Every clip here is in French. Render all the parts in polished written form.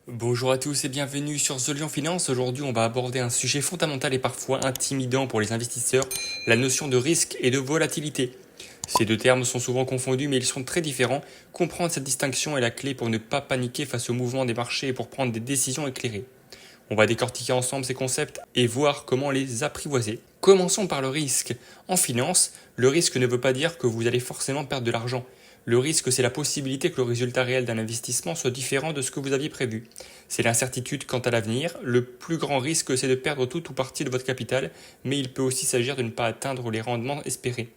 Bonjour à tous et bienvenue sur The Lion Finance. Aujourd'hui, on va aborder un sujet fondamental et parfois intimidant pour les investisseurs, la notion de risque et de volatilité. Ces deux termes sont souvent confondus mais ils sont très différents. Comprendre cette distinction est la clé pour ne pas paniquer face au mouvement des marchés et pour prendre des décisions éclairées. On va décortiquer ensemble ces concepts et voir comment les apprivoiser. Commençons par le risque. En finance, le risque ne veut pas dire que vous allez forcément perdre de l'argent. Le risque, c'est la possibilité que le résultat réel d'un investissement soit différent de ce que vous aviez prévu. C'est l'incertitude quant à l'avenir. Le plus grand risque, c'est de perdre tout ou partie de votre capital, mais il peut aussi s'agir de ne pas atteindre les rendements espérés.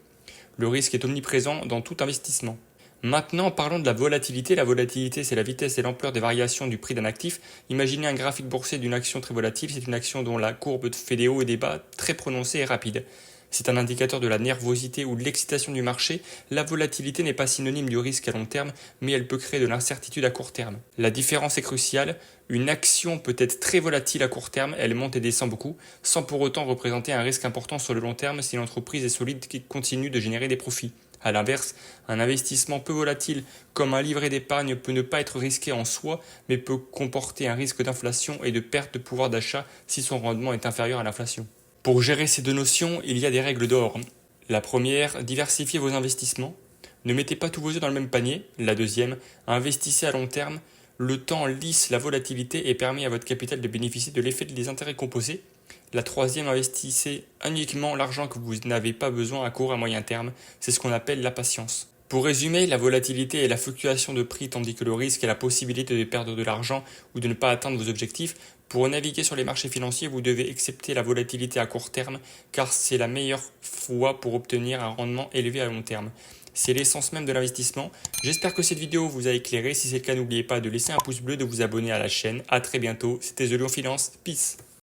Le risque est omniprésent dans tout investissement. Maintenant, parlons de la volatilité. La volatilité, c'est la vitesse et l'ampleur des variations du prix d'un actif. Imaginez un graphique boursier d'une action très volatile. C'est une action dont la courbe fait des hauts et des bas très prononcés et rapides. C'est un indicateur de la nervosité ou de l'excitation du marché. La volatilité n'est pas synonyme du risque à long terme, mais elle peut créer de l'incertitude à court terme. La différence est cruciale. Une action peut être très volatile à court terme, elle monte et descend beaucoup, sans pour autant représenter un risque important sur le long terme si l'entreprise est solide et continue de générer des profits. A l'inverse, un investissement peu volatile comme un livret d'épargne peut ne pas être risqué en soi, mais peut comporter un risque d'inflation et de perte de pouvoir d'achat si son rendement est inférieur à l'inflation. Pour gérer ces deux notions, il y a des règles d'or. La première, diversifiez vos investissements. Ne mettez pas tous vos œufs dans le même panier. La deuxième, investissez à long terme. Le temps lisse la volatilité et permet à votre capital de bénéficier de l'effet des intérêts composés. La troisième, investissez uniquement l'argent que vous n'avez pas besoin à court et à moyen terme. C'est ce qu'on appelle la patience. Pour résumer, la volatilité est la fluctuation de prix tandis que le risque est la possibilité de perdre de l'argent ou de ne pas atteindre vos objectifs. Pour naviguer sur les marchés financiers, vous devez accepter la volatilité à court terme car c'est la meilleure voie pour obtenir un rendement élevé à long terme. C'est l'essence même de l'investissement. J'espère que cette vidéo vous a éclairé. Si c'est le cas, n'oubliez pas de laisser un pouce bleu, de vous abonner à la chaîne. A très bientôt. C'était The Lion Finance. Peace.